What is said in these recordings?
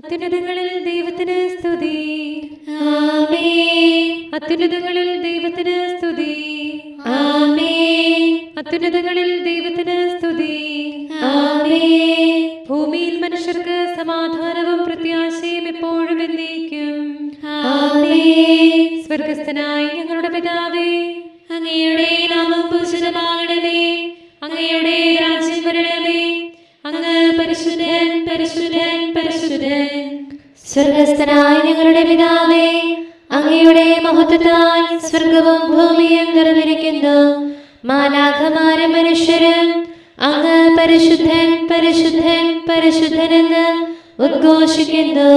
അത്യുന്നതങ്ങളിൽ ദൈവത്തിന് സ്തുതി. ആമേൻ. അത്യുന്നതങ്ങളിൽ ദൈവത്തിന് സ്തുതി. ആമേൻ. അത്യുന്നതങ്ങളിൽ ദൈവത്തിന് സ്തുതി. ആമേൻ. ഭൂമിയിൽ മനുഷ്യർക്ക് സമാധാനവും പ്രത്യാശയും എപ്പോഴും എന്നേക്കും. ആമേൻ. സ്വർഗസ്ഥനായ ഞങ്ങളുടെ പിതാവേ, അങ്ങയുടെ നാമം പൂജിതമാകണമേ. അങ്ങയുടെ രാജ്യം വരണമേ. അങ്ങ് പരിശുദ്ധൻ, പരിശുദ്ധൻ, പരിശുദ്ധൻ. സ്വർഗസ്ഥനായ ഞങ്ങളുടെ പിതാവേ, അങ്ങയുടെ മഹത്വത്താൽ സ്വർഗവും ഭൂമിയും നിറഞ്ഞിരിക്കുന്നു. മാലാഖമാരും മനുഷ്യരും അങ്ങ് പരിശുദ്ധൻ, പരിശുദ്ധൻ, പരിശുദ്ധനെന്ന് ഉദ്ഘോഷിക്കുന്നു.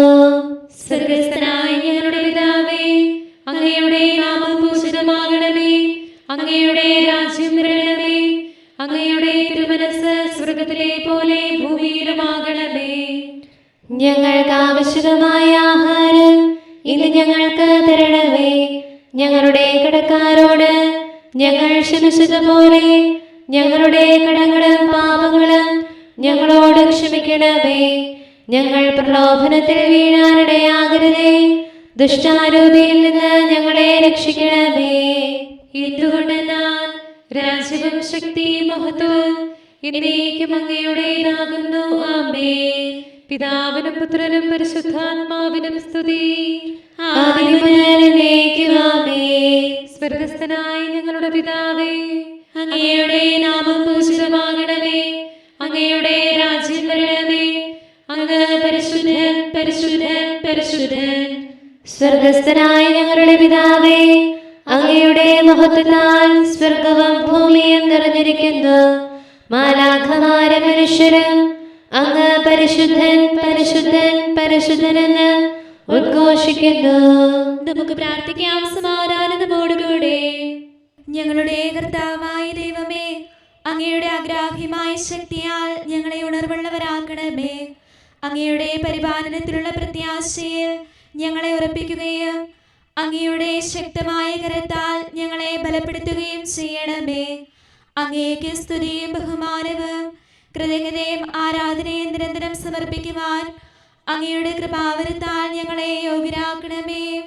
സ്വർഗസ്ഥനായ ഞങ്ങളുടെ പിതാവേ, അങ്ങയുടെ നാമം പൂജിതമാകണമേ. അങ്ങയുടെ രാജ്യം വരണമേ. അങ്ങയുടെ തിരുമനസ്സ് സ്വർഗത്തിലെ പോലെ ഭൂമിയിലുമാകണമേ. ഞങ്ങൾക്ക് ആവശ്യമായ ആഹാരം ഇന്ന് ഞങ്ങൾക്ക് തരണമേ. ഞങ്ങളുടെ കടക്കാരോട് ഞങ്ങൾ ക്ഷമിച്ചതുപോലെ ഞങ്ങളുടെ കടങ്ങളും പാപങ്ങളും ഞങ്ങളോട് ക്ഷമിക്കണമേ. ഞങ്ങൾ പ്രലോഭനത്തിൽ വീഴാനിടയാകരുതേ. ദുഷ്ടാരൂപിയിൽ നിന്ന് ഞങ്ങളെ രക്ഷിക്കണമേ. എന്തുകൊണ്ടെന്നാൽ രാജ്യവും ശക്തിയും മഹത്വവും എന്നേക്കും അങ്ങയുടേതാകുന്നു. ആമേൻ. പിതാവിനും പുത്രനും പരിശുദ്ധാത്മാവിനും സ്തുതി. ആദിയും മുതൽ എന്നേക്കും ആമേൻ. സ്വർഗസ്ഥനായ ഞങ്ങളുടെ പിതാവേ, അങ്ങയുടെ നാമം പൂജിതമാകണമേ. അങ്ങയുടെ രാജ്യം വരണമേ. അങ്ങ് പരിശുദ്ധൻ, പരിശുദ്ധൻ, പരിശുദ്ധൻ. സ്വർഗസ്ഥനായ ഞങ്ങളുടെ പിതാവേ, അങ്ങയുടെ മഹത്വത്താൽ സ്വർഗവും ഭൂമിയും നിറഞ്ഞിരിക്കുന്നു. മാലാഖമാരും മനുഷ്യരും അങ്ങ് പരിശുദ്ധൻ, പരിശുദ്ധൻ, പരിശുദ്ധനെന്ന് ഉദ്ഘോഷിക്കുന്നു. നമുക്ക് പ്രാർത്ഥിക്കാം സമാധാനത്തോടുകൂടെ. ഞങ്ങളുടെ കർത്താവായ ദൈവമേ, അങ്ങയുടെ അഗ്രാഹ്യമായ ശക്തിയാൽ ഞങ്ങളെ ഉണർവുള്ളവരാക്കണമേ. അങ്ങയുടെ പരിപാലനത്തിലുള്ള പ്രത്യാശയിൽ ഞങ്ങളെ ഉറപ്പിക്കുകയും അങ്ങയുടെ ശക്തമായ കരത്താൽ ഞങ്ങളെ ബലപ്പെടുത്തുകയും ചെയ്യണമേ. അങ്ങേക്ക് സ്തുതിയും ബഹുമാനവും കൃതജ്ഞതയും ആരാധനയും നിരന്തരം സമർപ്പിക്കുവാൻ അങ്ങയുടെ കൃപാവരത്താൽ ഞങ്ങളെ യോഗ്യരാക്കണമേ.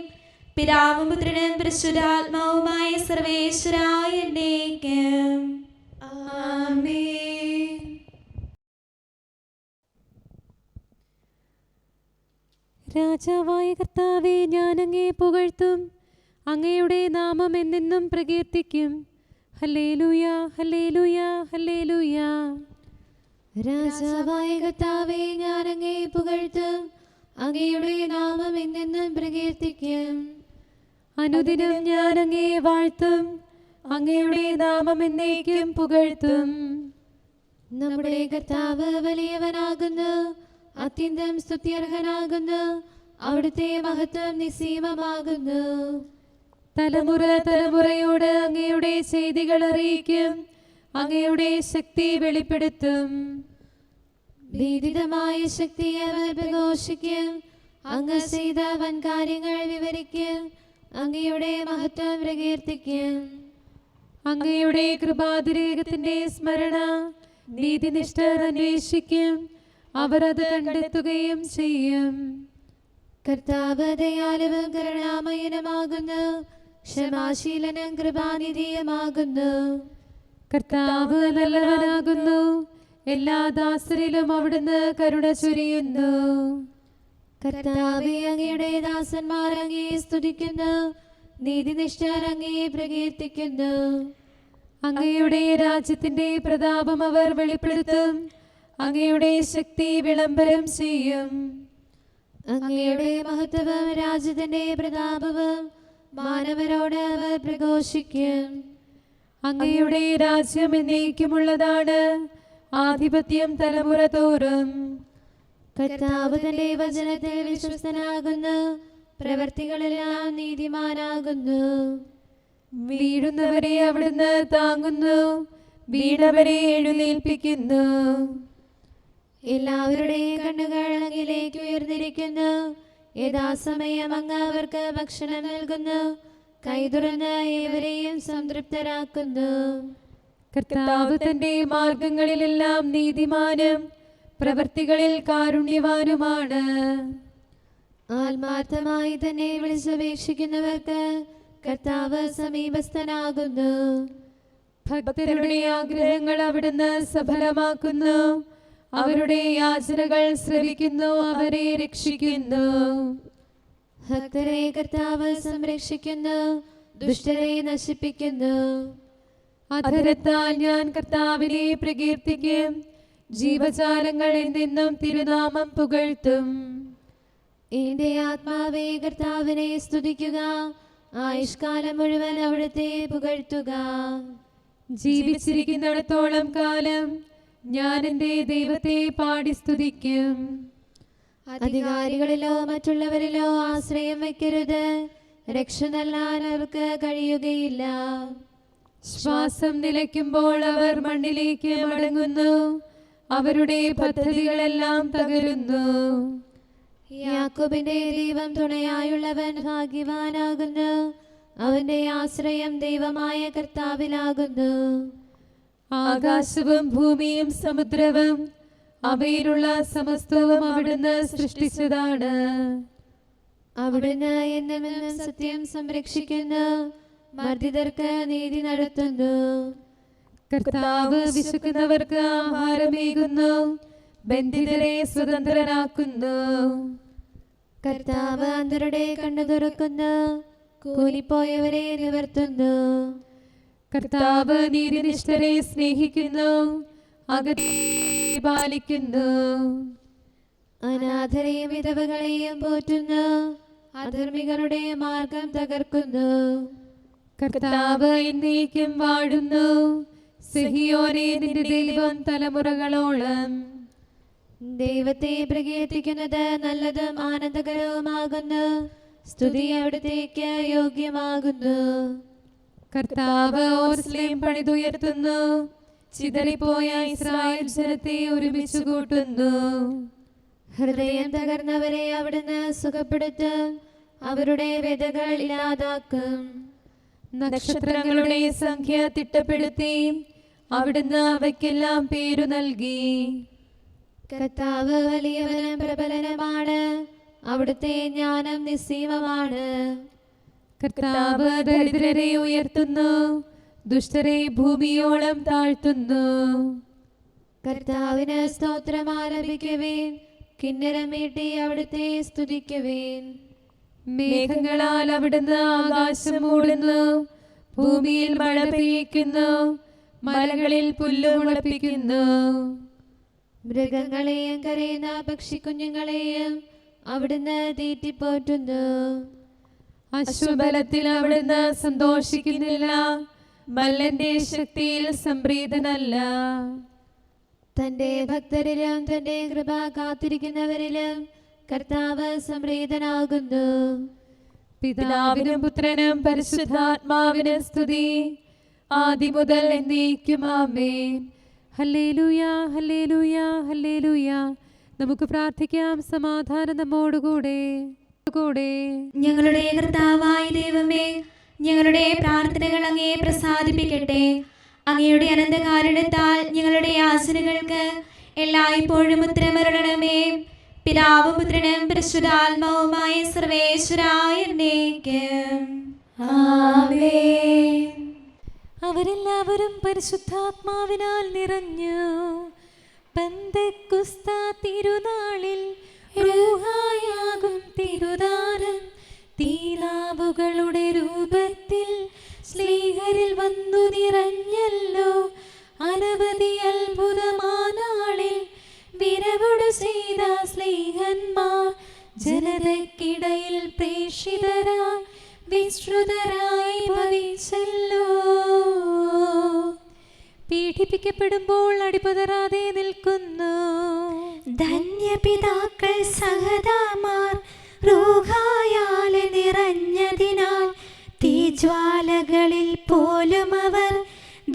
പിതാവും പുത്രനും പരിശുദ്ധാത്മാവുമായ സർവേശ്വരായ എന്നേക്കും. ആമേൻ. രാജാവായ കർത്താവേ, ഞാൻ അങ്ങയെ പുകഴ്ത്തും. അങ്ങയുടെ നാമം എന്നെന്നും പ്രകീർത്തിക്കും. Hallelujah, hallelujah, hallelujah. രാജാവായ കർത്താവേ, ഞാൻ അങ്ങയെ പുകഴ്ത്തും. അങ്ങയുടെ നാമം എന്നെന്നും പ്രകീർത്തിക്കും. അനുദിനം ഞാൻ അങ്ങയെ വാഴ്ത്തും. അങ്ങയുടെ നാമം എന്നേക്കും പുകഴ്ത്തും. നമ്മുടെ കർത്താവ് വലിയവനാകുന്നു, അത്യന്തം സ്തുത്യർഹനാകുന്നു. അവിടുത്തെ മഹത്വം നിസ്സീമമാകുന്നു. തലമുറ തലമുറയോട് അങ്ങയുടെ ചെയ്തികൾ അറിയിക്കും. അങ്ങയുടെ ശക്തി വെളിപ്പെടുത്തും. ഭീതിതമായ ശക്തി അവർ പ്രഘോഷിക്കും. അങ്ങ് ചെയ്ത വൻകാര്യങ്ങൾ വിവരിക്കും. അങ്ങയുടെ മഹത്വം പ്രകീർത്തിക്കും. അങ്ങയുടെ കൃപാതിരേകത്തിന്റെ സ്മരണ നീതിനിഷ്ഠർ അന്വേഷിക്കും. അവർ അത് കണ്ടെത്തുകയും ചെയ്യും. കർത്താവ് ദയാലുവും കരുണാമയനുമാകുന്നു. ക്ഷമാശീലനും കൃപാനിധിയുമാകുന്നു. കർത്താവ് നല്ലവനാകുന്നു. എല്ലാ ദാസരിലും അവിടുന്ന് കരുണ ചൊരിയുന്നു. കർത്താവേ, അങ്ങയുടെ ദാസന്മാർ അങ്ങയെ സ്തുതിക്കുന്നു. നീതിനിഷ്ഠർ അങ്ങയെ പ്രകീർത്തിക്കുന്നു. അങ്ങയുടെ രാജ്യത്തിന്റെ പ്രതാപം അവർ വെളിപ്പെടുത്തും. അങ്ങയുടെ ശക്തി വിളംബരം ചെയ്യും. അങ്ങയുടെ മഹത്വവും രാജ്യത്തിന്റെ പ്രതാപവും മാനവരോട് അവർ പ്രഘോഷിക്കും. അങ്ങയുടെ രാജ്യം എന്നേക്കുമുള്ളതാണ്. ആധിപത്യം തലമുറ തോറും. കർത്താവ് തന്റെ വചനത്തിൽ വിശ്വസ്തനാകുന്നു. പ്രവർത്തികളെല്ലാം നീതിമാനാകുന്നു. വീഴുന്നവരെ അവിടുന്ന് താങ്ങുന്നു. വീണവരെ എഴുന്നേൽപ്പിക്കുന്നു. എല്ലാവരുടെയും കണ്ണുകൾ അങ്ങിലേക്ക് ഉയർന്നിരിക്കുന്നു. യഥാസമയം അങ്ങ് അവർക്ക് ഭക്ഷണം നൽകുന്നു. കൈതുറന്ന് ഏവരെയും സംതൃപ്തരാക്കുന്നു. കർത്താവ് തന്റെ മാർഗങ്ങളിലെല്ലാം നീതിമാനും പ്രവൃത്തികളിൽ കാരുണ്യവാനുമാണ്. ആത്മാർത്ഥമായി തന്നെ വിളിച്ചപേക്ഷിക്കുന്നവർക്ക് കർത്താവ് സമീപസ്ഥനാകുന്നു. ഭക്തരുടെ ആഗ്രഹങ്ങൾ അവിടുന്ന് സഫലമാക്കുന്നു. അവരുടെ യാചനകൾ ശ്രവിക്കുന്നു, അവരെ രക്ഷിക്കുന്നു. ഭക്തരെ കർത്താവ് സംരക്ഷിക്കുന്നു, ദുഷ്ടരെ നശിപ്പിക്കുന്നു. അധരത്താൽ ഞാൻ കർത്താവിനെ പ്രകീർത്തിക്കും. ജീവജാലങ്ങൾ എന്നെന്നും തിരുനാമം പുകഴ്ത്തും. എന്റെ ആത്മാവേ കർത്താവിനെ സ്തുതിക്കുക, ആയുഷ്കാലം മുഴുവൻ അവിടുത്തെ പുകഴ്ത്തുക. ജീവിച്ചിരിക്കുന്നിടത്തോളം കാലം ഞാൻ എൻ്റെ ദൈവത്തെ പാടി സ്തുതിക്കും. അധികാരികളിലോ മറ്റുള്ളവരിലോ ആശ്രയം വയ്ക്കരുത്, രക്ഷ നൽകാൻ അവർക്ക് കഴിയുകയില്ല. ശ്വാസം നിലയ്ക്കുമ്പോൾ അവർ മണ്ണിലേക്ക് മടങ്ങുന്നു, അവരുടെ പദ്ധതികളെല്ലാം തകരുന്നു. യാക്കോബിന്റെ ദൈവം തുണയായുള്ളവൻ ഭാഗ്യവാനാകുന്നു, അവന്റെ ആശ്രയം ദൈവമായ കർത്താവിലാകുന്നു. ആകാശവും ഭൂമിയും സമുദ്രവും അവയിലുള്ള സമസ്തവും അവിടുന്ന് സൃഷ്ടിച്ചതാണ്. അവിടുന്ന് എന്നെന്നും സത്യം സംരക്ഷിക്കുന്നു, മർദ്ദിതർക്ക് നീതി നടത്തുന്നു. കർത്താവ് വിശക്കുന്നവർക്ക് ആഹാരമേകുന്നു, ബന്ധിതരെ സ്വതന്ത്രരാക്കുന്നു. കർത്താവ് അന്ധരുടെ കണ്ണു തുറക്കുന്നു, കൂലിപ്പോയവരെ നിവർത്തുന്നു. കർത്താവ് നീതിനിഷ്ഠരെ സ്നേഹിക്കുന്നു, അകത്തെ പാലിക്കുന്നു. അനാഥരെയും വിധവകളെയും പോറ്റുന്നു, അധർമ്മികളുടെ മാർഗം തകർക്കുന്നു. കർത്താവ് എന്നേക്കും വാഴുന്നു, സിഹിയോനെ നിന്റെ ദൈവം തലമുറകളോളം. ദൈവത്തെ പ്രകീർത്തിക്കുന്നത് നല്ലതും ആനന്ദകരവുമാകുന്നു, സ്തുതി അവിടുത്തേക്ക് യോഗ്യമാകുന്നു. കർത്താവ് ഓർസ്ലേം പണിതുയർത്തുന്നു, ചിതറിപ്പോയ ഇസ്രായേൽ ജനത്തെ ഒരുമിച്ച് കൂട്ടുന്നു. ഹൃദയം തകർന്നവരെ അവിടുന്ന് സുഖപ്പെടുത്തും, അവരുടെ വ്യതകൾ ഇല്ലാതാക്കും. നക്ഷത്രങ്ങളുടെ സംഖ്യ തിട്ടപ്പെടുത്തി, അവിടുന്ന് അവയ്ക്കെല്ലാം പേരു നൽകി. കർത്താവ് വലിയവനും പ്രബലനുമാണ്, അവിടുത്തെ ജ്ഞാനം നിസ്സീമമാണ്. കർത്താവ് ദരിദ്രരെ ഉയർത്തുന്നു, ദുഷ്ടരെ ഭൂമിയോളം താഴ്ത്തുന്നു. കർത്താവിന് സ്തോത്രം ആലപിക്കുവേൻ, കിന്നരം മീട്ടി അവിടുത്തെ സ്തുതിക്കുവേൻ. മേഘങ്ങളാൽ അവിടുന്ന് ആകാശം മൂടുന്നു, ഭൂമിയിൽ മഴ പെയ്യിക്കുന്നു, മലകളിൽ പുല്ല് മുളപ്പിക്കുന്നു. മൃഗങ്ങളെയും കരയുന്ന പക്ഷിക്കുഞ്ഞുങ്ങളെയും അവിടുന്ന് തീറ്റിപ്പോറ്റുന്നു. അശ്വബലത്തിൽ അവിടുന്ന് സന്തോഷിക്കുന്നില്ല, മല്ലന്റെ ശക്തിയിൽ സംപ്രീതനല്ല. തന്റെ ഭക്തരിലും തന്റെ കൃപ കാത്തിരിക്കുന്നവരിലും കർത്താവ് സംപ്രീതനാകുന്നു. പിതാവിനും പുത്രനും പരിശുദ്ധാത്മാവിനും സ്തുതി, ആദിമുതൽ എന്നേക്കും ആമേൻ. Hallelujah, hallelujah, hallelujah. നമുക്ക് പ്രാർത്ഥിക്കാം. സമാധാനം നമ്മോടുകൂടെ. ഞങ്ങളുടെ കർത്താവായ ദൈവമേ, ഞങ്ങളുടെ പ്രാർത്ഥനകൾ അങ്ങേ പ്രസാദിപ്പിക്കട്ടെ. അങ്ങയുടെ അനന്തകാരുണ്യത്താൽ ഞങ്ങളുടെ യാചനകൾക്ക് എല്ലായ്പ്പോഴും ഉത്തരമരുളണമേ. പിതാവും പുത്രനും പരിശുദ്ധാത്മാവുമായ സർവേശ്വരായ എന്നേക്കും ആമേൻ. അവരെല്ലാവരും പരിശുദ്ധാത്മാവിനാൽ നിറഞ്ഞു. പെന്തക്കോസ്ത തിരുനാളിൽ റൂഹായാകും തിരുദാനം തീനാവുകളുടെ രൂപത്തിൽ സ്ലീഹരിൽ വന്നു നിറഞ്ഞല്ലോ. അനവധി അത്ഭുതമാനാളിൽ വിരവോട് ചെയ്ത സ്ലീഹന്മാർ ജനതയ്ക്കിടയിൽ പ്രേക്ഷിതരായി വിശ്രുതരായി ഭവിച്ചല്ലോ. പീഡിപ്പിക്കപ്പെടുമ്പോൾ അടിപതറാതെ നിൽക്കുന്നു. ധന്യപിതാക്കൾ സഹദാമാർ റൂഹായാലെ നിറഞ്ഞതിനാൽ തീജ്വാലകളിൽ പോലും അവർ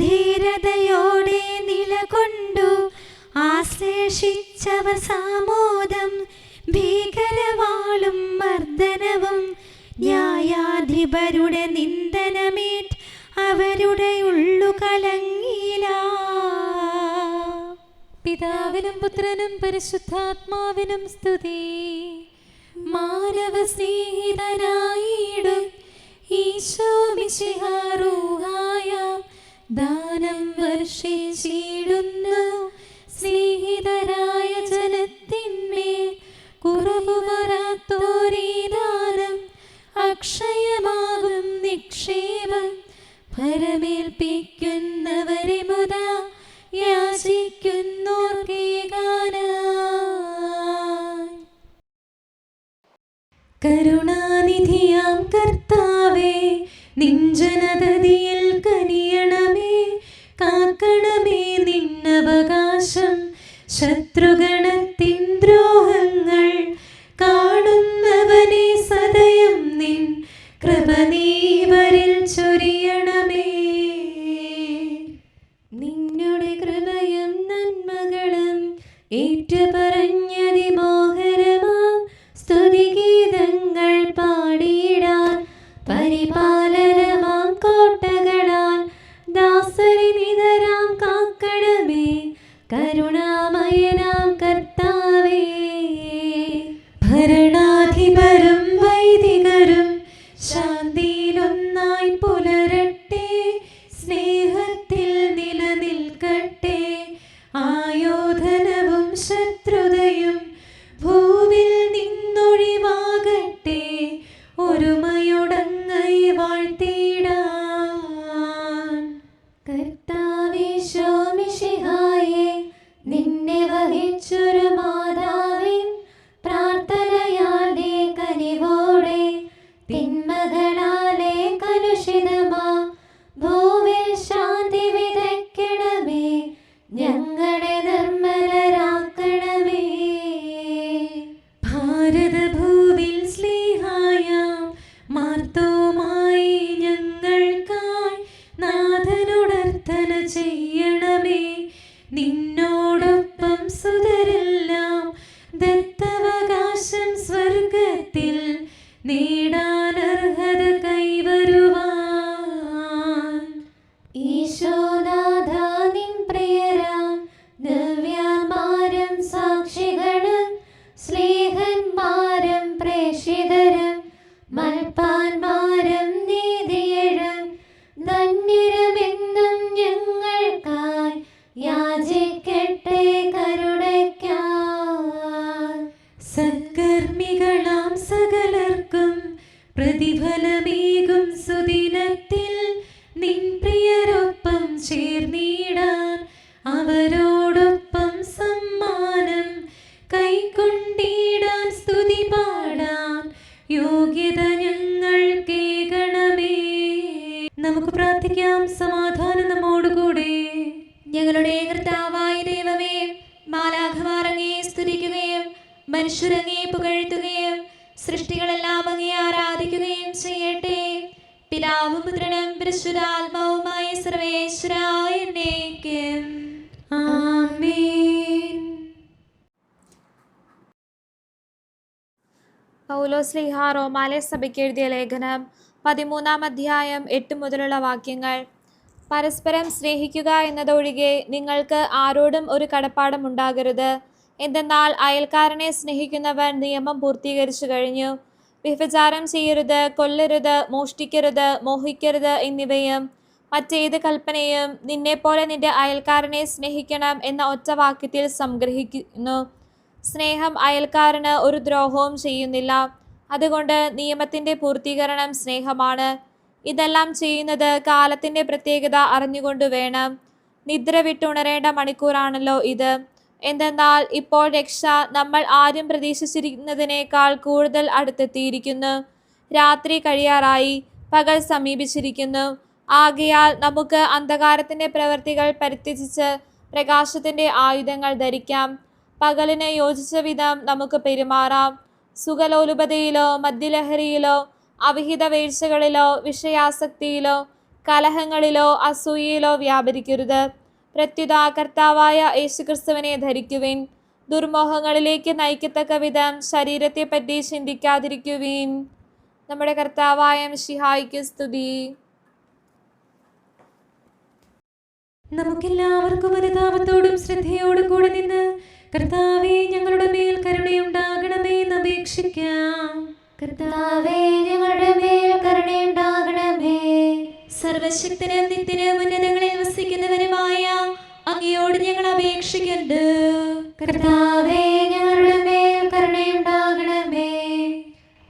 ധീരതയോടെ നിലകൊണ്ടു. ആശ്ലേഷിച്ചവർ സാമോദം ഭീകരവാളും മർദ്ദനവും ന്യായാധിപരുടെ നിന്ദനമേറ്റ് അവരുടെ ഉള്ളു കലങ്ങിയില്ല. പിതാവിനും പുത്രനും പരിശുദ്ധാത്മാവിനും സ്തുതി. മാനവ സ്നേഹിതനായിടും ഈശോ മിശിഹാ റൂഹായാം ദാനം വർഷിച്ചിടുന്നു. സ്നേഹിതരായ ജനത്തിന്മേൽ കുറവു വരാത്തോരീ ദാനം അക്ഷയമാകും നിക്ഷേപം ഭരമേൽപ്പിക്കുന്നവരെ മുതാ യാചിക്കുന്നോർക്കേകാനായി. കരുണാനിധിയാം കർത്താവേ, നിൻ ജനതതിയിൽ കനിയണമേ. കാക്കണമേ നിന്നവകാശം, ശത്രുഗണത്തിൻ ദ്രോഹങ്ങൾ കാണുന്നവനെ സദയം നിൻ കൃപ നീവരിൽ ചൊരിയണമേ. നിന്നുടെ കൃപയും നന്മകളും ഏറ്റുപറഞ്ഞതിമോഹരമാം സ്തുതിഗീതങ്ങൾ പാടിയിടാൻ പരിപാലനമാം കോട്ടകളാൽ ദാസരി നിതരാം കാക്കണമേ. കരുണാമയനാം കർത്താവേ, ഭരണാധിപരും വൈദികരും ശാന്തിയിലൊന്നായി പുലരട്ടെ. സ്നേഹത്തിൽ നിലനിൽക്കട്ടെ. ആയോധനവും ശത്രുതയും ഭൂവിൽ നിന്നൊഴിവാകട്ടെ. ഒരുമയോടങ്ങൈ വാഴ്ത്തിടാൻ. കർത്താവീശോ മിശിഹായേ, നിന്നെ വഹിച്ചൊരു മാതാവിൻ പ്രാർത്ഥനയാലെ കനിവോടെ തിന്മകളാലെ കലുഷിതമാ ഭൂവിൽ ശാന്തി വിതയ്ക്കണമേ. ഞങ്ങളെ നിർമ്മലരാക്കണമേ. ഭാരതഭൂവിൽ സ്ലീഹായാം മാർത്തോമായി ഞങ്ങൾക്കായി നാഥനോടർത്ഥന ചെയ്യണമേ. നിന്നോടൊപ്പം സുതരെല്ലാം ദത്തവകാശം സ്വർഗത്തിൽ നേടാനർഹത കൈവരുവാൻ. ഈശോനാഥ നിൻ പ്രിയരാം ദിവ്യന്മാരും സാക്ഷികളും സ്നേഹന്മാരും പ്രേക്ഷിതരും മൽപ്പാന്മാരും നീതിയരും ധന്യരുമെന്നും ഞങ്ങൾക്കായി യാചിക്കട്ടെ കരുണയ്ക്കായി. സത്കർമ്മികളാം സകലർക്കും പ്രതിഫലമേകും സുദിനത്തിൽ നിൻ പ്രിയരൊപ്പം ചേർന്നിടാൻ അവരോടൊപ്പം സമ്മാനം കൈക്കൊണ്ടിടാൻ സ്തുതി പാടാൻ യോഗ്യത ഞങ്ങൾക്കേകണമേ. നമുക്ക് പ്രാർത്ഥിക്കാം. സമാധാനം നമ്മോടുകൂടെ. ഞങ്ങളുടെ കർത്താവായ ദൈവമേ, മാലാഖമാർ അങ്ങയെ സ്തുതിക്കുകയും മനുഷ്യരങ്ങയെ പുകഴ്ത്തുകയും സൃഷ്ടികളെല്ലാം അങ്ങയെ ആരാധിക്കുകയും ചെയ്യട്ടെ. പിതാവും പുത്രനും പരിശുദ്ധാത്മാവുമായ സർവേശ്വരായ എന്നേക്കും ആമേൻ. പൗലോസ്ലീഹ റോമാലെ സഭയ്ക്ക് എഴുതിയ ലേഖനം 13-ാം അധ്യായം 8 മുതലുള്ള വാക്യങ്ങൾ. പരസ്പരം സ്നേഹിക്കുക എന്നതൊഴികെ നിങ്ങൾക്ക് ആരോടും ഒരു കടപ്പാടും ഉണ്ടാകരുത്. എന്തെന്നാൽ അയൽക്കാരനെ സ്നേഹിക്കുന്നവൻ നിയമം പൂർത്തീകരിച്ചു കഴിഞ്ഞു. വ്യഭിചാരം ചെയ്യരുത്, കൊല്ലരുത്, മോഷ്ടിക്കരുത്, മോഹിക്കരുത് എന്നിവയും മറ്റേത് കൽപ്പനയും നിന്നെപ്പോലെ നിന്റെ അയൽക്കാരനെ സ്നേഹിക്കണം എന്ന ഒറ്റ വാക്യത്തിൽ സംഗ്രഹിക്കുന്നു. സ്നേഹം അയൽക്കാരന് ഒരു ദ്രോഹവും ചെയ്യുന്നില്ല. അതുകൊണ്ട് നിയമത്തിൻ്റെ പൂർത്തീകരണം സ്നേഹമാണ്. ഇതെല്ലാം ചെയ്യുന്നത് കാലത്തിൻ്റെ പ്രത്യേകത അറിഞ്ഞുകൊണ്ട് വേണം. നിദ്ര വിട്ടുണരേണ്ട മണിക്കൂറാണല്ലോ ഇത്. എന്തെന്നാൽ ഇപ്പോൾ രക്ഷ നമ്മൾ ആരും പ്രതീക്ഷിച്ചിരുന്നതിനേക്കാൾ കൂടുതൽ അടുത്തെത്തിയിരിക്കുന്നു. രാത്രി കഴിയാറായി, പകൽ സമീപിച്ചിരിക്കുന്നു. ആകയാൽ നമുക്ക് അന്ധകാരത്തിൻ്റെ പ്രവൃത്തികൾ പരിത്യജിച്ച് പ്രകാശത്തിൻ്റെ ആയുധങ്ങൾ ധരിക്കാം. പകലിന് യോജിച്ച വിധം നമുക്ക് പെരുമാറാം. സുഖലോലുപതയിലോ മദ്യലഹരിയിലോ അവിഹിത വീഴ്ചകളിലോ വിഷയാസക്തിയിലോ കലഹങ്ങളിലോ അസൂയയിലോ വ്യാപരിക്കരുത്. പ്രത്യുത കർത്താവായ യേശുക്രിസ്തുവിനെ ധരിക്കുവിൻ. ദുർമോഹങ്ങളിലേക്ക് നയിക്കത്തക്ക വിധം ശരീരത്തെപ്പറ്റി ചിന്തിക്കാതിരിക്കുവിൻ. നമ്മുടെ കർത്താവായ മിശിഹായ്ക്ക് സ്തുതി. നമുക്കെല്ലാവർക്കും അനുതാപത്തോടും ശ്രദ്ധയോടും കൂടെ നിന്ന് കർത്താവേ, ഞങ്ങളുടെ മേൽ കരുണയുണ്ടാകണമേ എന്ന് അപേക്ഷിക്കാം. കർത്താവേ, ഞങ്ങളുടെ മേൽ കരുണയുണ്ടാകണമേ. സർവശക്തനും നിത്യനും ഉന്നതങ്ങളിൽ വസിക്കുന്നവനുമായ അങ്ങയോട് ഞങ്ങൾ അപേക്ഷിക്കുന്നു. കർത്താവേ, ഞങ്ങളുടെ മേൽ കരുണയുണ്ടാകണമേ.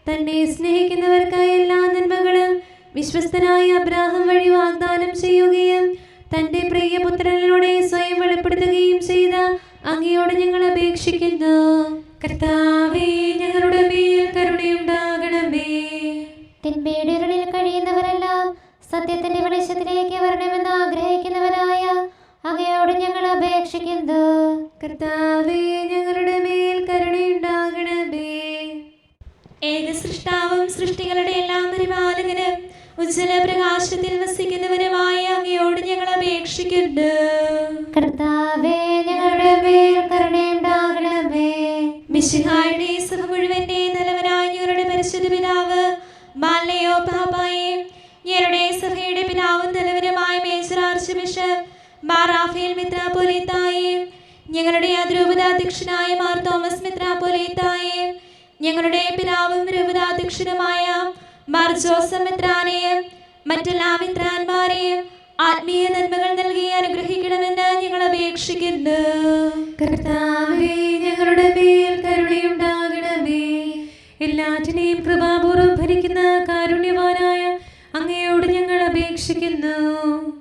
തന്നെ സ്നേഹിക്കുന്നവർക്കായി എല്ലാ നന്മകളും വിശ്വസ്തനായ അബ്രാഹാം വഴി വാഗ്ദാനം ചെയ്യുകയും തന്റെ പ്രിയപുത്രനിലൂടെ സ്വയം വെളിപ്പെടുത്തുകയും ചെയ്ത അങ്ങയോട് ഞങ്ങൾ അപേക്ഷിക്കുന്നു. കർത്താവേ, ഞങ്ങളുടെ മേൽ കരുണയുണ്ടാകണമേ. തിന്മയുടെ ഇരുളിൽ കഴിയുന്നവരെല്ലാം സത്യത്തിന്റെ വെളിച്ചത്തിലേക്ക് വരണമെന്ന് ആഗ്രഹിക്കുന്നവരായ അങ്ങയോട് ഞങ്ങൾ അപേക്ഷിക്കുന്നു. കർത്താവേ, ഞങ്ങളുടെ മേൽ കരുണയുണ്ടാകണമേ. ഏക സൃഷ്ടാവും സൃഷ്ടികളുടെ എല്ലാം പരിപാലകനും ഉജ്ജ്വല പ്രകാശത്തിൽ വസിക്കുന്നവനുമായ അങ്ങയോട് ഞങ്ങൾ അപേക്ഷിക്കുന്നു. കർത്താവേ, ഞങ്ങളുടെ മേൽ കരുണയുണ്ടാകണമേ. മിശിഹായുടെ സഭ മുഴുവന്റെ നല്ലവനായ ഞങ്ങളുടെ പരിശുദ്ധ പിതാവ് മാലയോ പാപ്പായെ, ഞങ്ങളുടെ സഭയുടെ പിതാവും നല്ലവനുമായ major archbishop Mar Raphael മെത്രാപ്പോലീത്തായെ, ഞങ്ങളുടെ അതിരൂപതാധ്യക്ഷനായ മാർ തോമസ് മെത്രാപ്പോലീത്തായെ, ഞങ്ങളുടെ പിതാവും രൂപതാധ്യക്ഷനുമായ മാർ ജോസഫ് മെത്രാനെയും മറ്റെല്ലാ മിത്രാന്മാരെയും ആത്മീയ നന്മകൾ നൽകി അനുഗ്രഹിക്കണമെന്ന് ഞങ്ങൾ അപേക്ഷിക്കുന്നു. കർത്താവേ, ഞങ്ങളുടെ മേൽ കരുണയുണ്ടാകണമേ. എല്ലാറ്റിനെയും കൃപാപൂർവ്വം ഭരിക്കുന്ന കാരുണ്യവാനായ അങ്ങയോട് ഞങ്ങൾ അപേക്ഷിക്കുന്നു.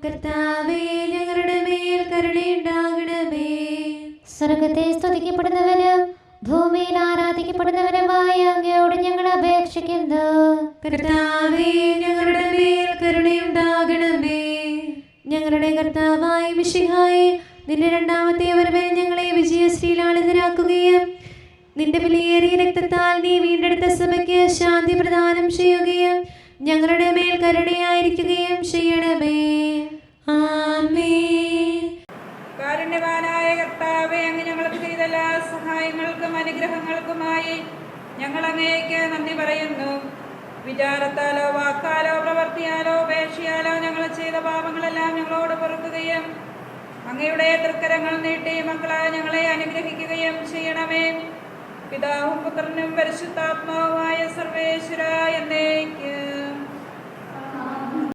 കർത്താവേ, ഞങ്ങളുടെ മേൽ കരുണയുണ്ടാകണമേ. സ്വർഗത്തെ സ്തുതിക്കപ്പെടുന്നവനും ഭൂമിയിൽ ആരാധിക്കപ്പെടുന്നവനുമായ അങ്ങയോട് ഞങ്ങൾ അപേക്ഷിക്കുന്നു. കർത്താവേ, ഞങ്ങളുടെ മേൽ കരുണയുണ്ടാകണമേ. ഞങ്ങളുടെ കർത്താവായ മിശിഹായേ, നിന്റെ രണ്ടാമത്തെ വരവിൽ ഞങ്ങളെ വിജയശ്രീലാളിതരാക്കുകയും നിന്റെ വിലയേറിയ രക്തത്താൽ നീ വീണ്ടെടുത്ത സഭയ്ക്ക് ശാന്തി പ്രദാനം ചെയ്യുകയും ഞങ്ങളുടെ മേൽ കരുണയായിരിക്കുകയും ചെയ്യണമേ. ആമേൻ. കാരുണ്യവാനായ കർത്താവേ, അങ്ങ് ഞങ്ങൾക്ക് ചെയ്ത എല്ലാ സഹായങ്ങൾക്കും അനുഗ്രഹങ്ങൾക്കുമായി ഞങ്ങൾ അങ്ങേക്ക് നന്ദി പറയുന്നു. വിചാരത്താലോ വാക്കാലോ പ്രവർത്തിയാലോ ഉപേക്ഷയാലോ ഞങ്ങൾ ചെയ്ത പാപങ്ങളെല്ലാം ഞങ്ങളോട് പൊറുക്കുകയും അങ്ങയുടെ തൃക്കരങ്ങൾ നീട്ടി മക്കളായ ഞങ്ങളെ അനുഗ്രഹിക്കുകയും ചെയ്യണമേ. പിതാവും പുത്രനും പരിശുദ്ധാത്മാവുമായ സർവേശ്വര എന്നേക്കും.